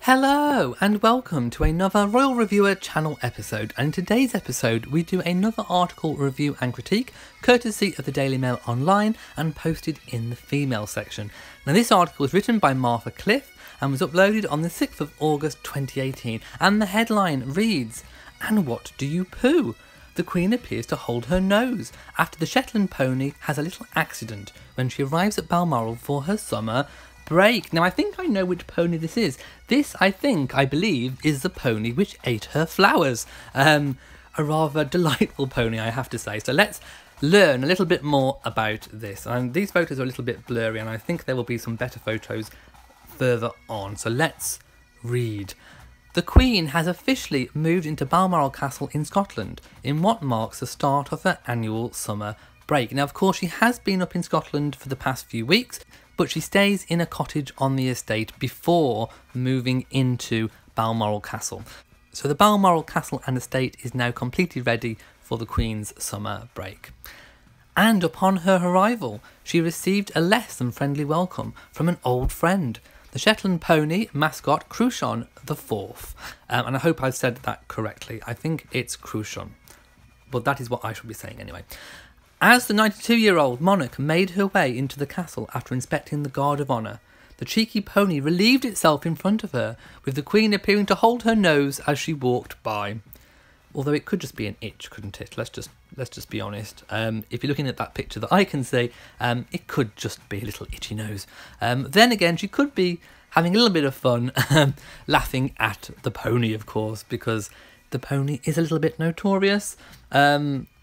Hello and welcome to another Royal Reviewer channel episode, and in today's episode we do another article review and critique courtesy of the Daily Mail Online and posted in the female section. Now this article was written by Martha Cliff and was uploaded on the 6th of August 2018, and the headline reads, "And what do you poo? The Queen appears to hold her nose after the Shetland pony has a little accident when she arrives at Balmoral for her summer break." Now I think I know which pony this is. This, I believe, is the pony which ate her flowers. A rather delightful pony, I have to say. So let's learn a little bit more about this. And these photos are a little bit blurry, and I think there will be some better photos further on. So let's read. The Queen has officially moved into Balmoral Castle in Scotland in what marks the start of her annual summer break. Now, of course, she has been up in Scotland for the past few weeks, but she stays in a cottage on the estate before moving into Balmoral Castle. So the Balmoral Castle and estate is now completely ready for the Queen's summer break. And upon her arrival, she received a less than friendly welcome from an old friend, the Shetland pony Mascot Cruachan IV. And I hope I've said that correctly. I think it's Cruachan, but that is what I should be saying anyway. As the 92-year-old monarch made her way into the castle after inspecting the guard of honour, the cheeky pony relieved itself in front of her, with the Queen appearing to hold her nose as she walked by. Although it could just be an itch, couldn't it? Let's just be honest. If you're looking at that picture that I can see, it could just be a little itchy nose. Then again, she could be having a little bit of fun, laughing at the pony, of course, because the pony is a little bit notorious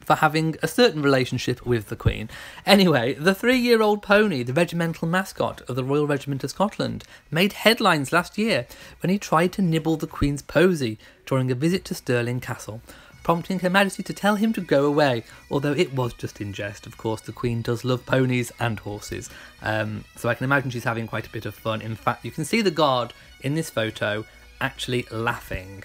for having a certain relationship with the Queen. Anyway, the 3-year-old pony, the regimental mascot of the Royal Regiment of Scotland, made headlines last year when he tried to nibble the Queen's posy during a visit to Stirling Castle, prompting Her Majesty to tell him to go away, although it was just in jest. Of course, the Queen does love ponies and horses, so I can imagine she's having quite a bit of fun. In fact, you can see the guard in this photo actually laughing,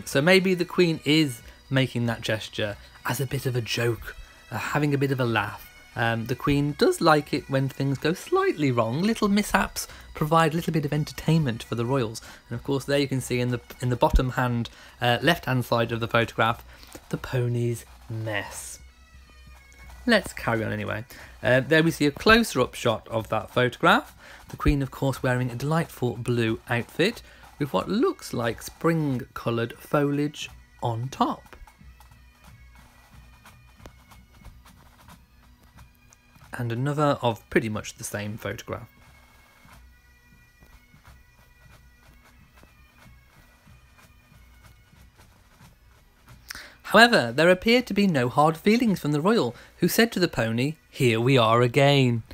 so maybe the Queen is making that gesture as a bit of a joke, having a bit of a laugh. The Queen does like it when things go slightly wrong. Little mishaps provide a little bit of entertainment for the royals. And of course there you can see in the bottom hand, left hand side of the photograph, the pony's mess. Let's carry on anyway. There we see a closer up shot of that photograph. The Queen, of course, wearing a delightful blue outfit with what looks like spring coloured foliage on top. And another of pretty much the same photograph. However, there appeared to be no hard feelings from the royal, who said to the pony, "Here we are again."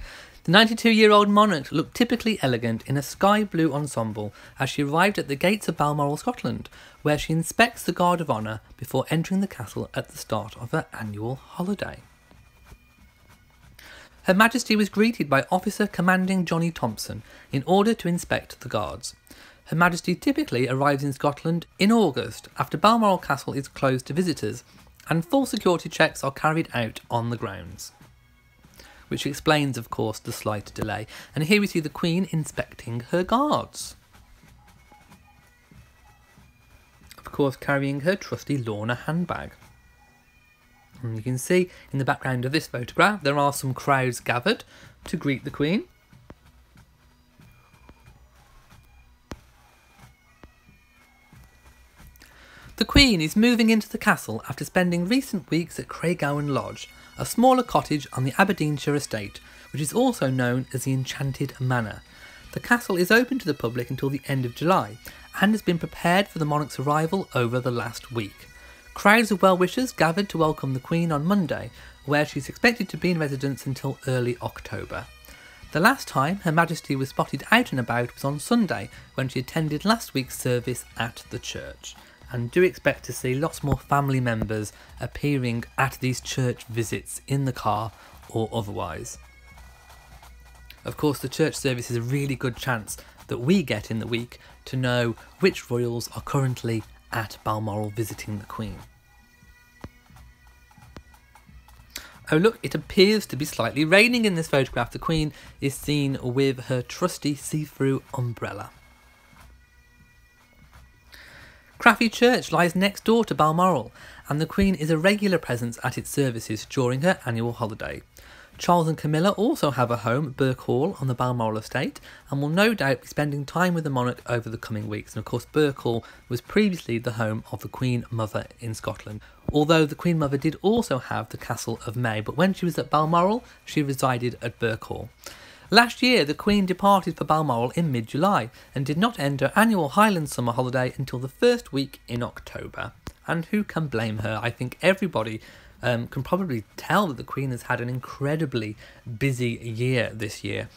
The 92-year-old monarch looked typically elegant in a sky blue ensemble as she arrived at the gates of Balmoral, Scotland, where she inspects the guard of honour before entering the castle at the start of her annual holiday. Her Majesty was greeted by Officer Commanding Johnny Thompson in order to inspect the guards. Her Majesty typically arrives in Scotland in August after Balmoral Castle is closed to visitors, and full security checks are carried out on the grounds. Which explains, of course, the slight delay. And here we see the Queen inspecting her guards. Of course, carrying her trusty Lorna handbag. And you can see in the background of this photograph there are some crowds gathered to greet the Queen. The Queen is moving into the castle after spending recent weeks at Cruachan Lodge, a smaller cottage on the Aberdeenshire estate, which is also known as the Enchanted Manor. The castle is open to the public until the end of July and has been prepared for the monarch's arrival over the last week. Crowds of well-wishers gathered to welcome the Queen on Monday, where she is expected to be in residence until early October. The last time Her Majesty was spotted out and about was on Sunday, when she attended last week's service at the church. And do expect to see lots more family members appearing at these church visits in the car or otherwise. Of course, the church service is a really good chance that we get in the week to know which royals are currently at Balmoral visiting the Queen. Oh look, it appears to be slightly raining in this photograph. The Queen is seen with her trusty see-through umbrella. Craffy Church lies next door to Balmoral, and the Queen is a regular presence at its services during her annual holiday. Charles and Camilla also have a home at Birk Hall on the Balmoral estate, and will no doubt be spending time with the monarch over the coming weeks. And of course, Birk Hall was previously the home of the Queen Mother in Scotland, although the Queen Mother did also have the Castle of May, but when she was at Balmoral, she resided at Birk Hall. Last year, the Queen departed for Balmoral in mid-July and did not end her annual Highland summer holiday until the first week in October. And who can blame her? I think everybody can probably tell that the Queen has had an incredibly busy year this year.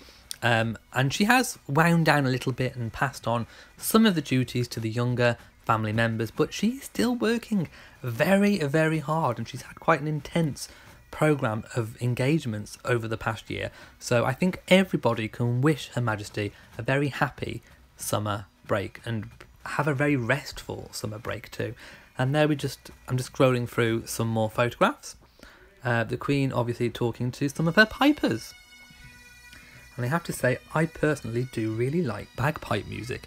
And she has wound down a little bit and passed on some of the duties to the younger family members, but she's still working very, very hard, and she's had quite an intense programme of engagements over the past year. So I think everybody can wish Her Majesty a very happy summer break and have a very restful summer break too. And there I'm just scrolling through some more photographs. The Queen obviously talking to some of her pipers. And I have to say, I personally do really like bagpipe music.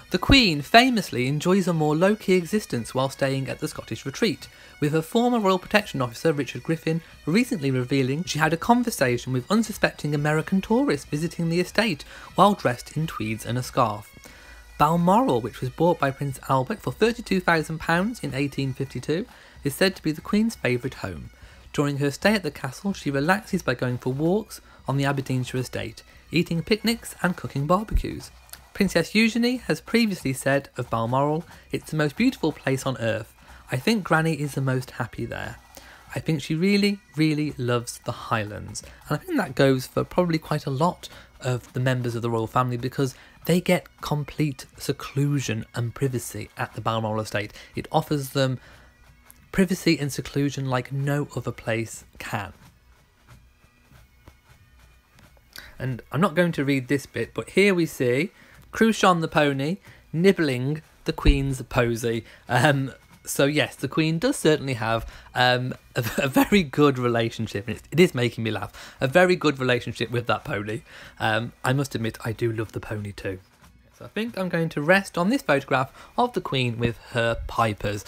The Queen famously enjoys a more low-key existence while staying at the Scottish retreat, with her former Royal Protection Officer Richard Griffin recently revealing she had a conversation with unsuspecting American tourists visiting the estate while dressed in tweeds and a scarf. Balmoral, which was bought by Prince Albert for £32,000 in 1852, is said to be the Queen's favourite home. During her stay at the castle, she relaxes by going for walks on the Aberdeenshire estate, eating picnics and cooking barbecues. Princess Eugenie has previously said of Balmoral, "It's the most beautiful place on earth. I think Granny is the most happy there." I think she really, really loves the Highlands. And I think that goes for probably quite a lot of the members of the royal family, because they get complete seclusion and privacy at the Balmoral estate. It offers them privacy and seclusion like no other place can. And I'm not going to read this bit, but here we see Cruachan the pony nibbling the Queen's posy. So yes, the Queen does certainly have a very good relationship, and it is making me laugh, a very good relationship with that pony. I must admit, I do love the pony too. So I think I'm going to rest on this photograph of the Queen with her pipers.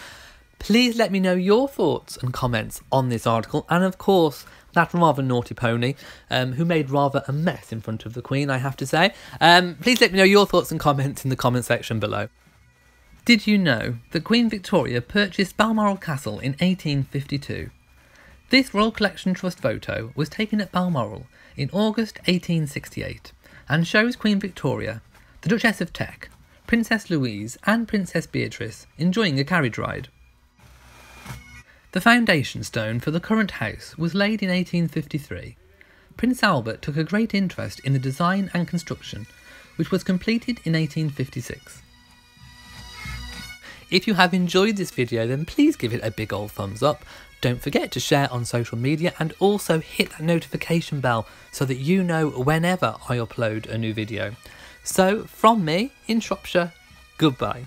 Please let me know your thoughts and comments on this article, and of course that rather naughty pony who made rather a mess in front of the Queen, I have to say. Please let me know your thoughts and comments in the comment section below. Did you know that Queen Victoria purchased Balmoral Castle in 1852? This Royal Collection Trust photo was taken at Balmoral in August 1868 and shows Queen Victoria, the Duchess of Teck, Princess Louise and Princess Beatrice enjoying a carriage ride. The foundation stone for the current house was laid in 1853. Prince Albert took a great interest in the design and construction, which was completed in 1856. If you have enjoyed this video, then please give it a big old thumbs up. Don't forget to share on social media, and also hit that notification bell so that you know whenever I upload a new video. So from me in Shropshire, goodbye.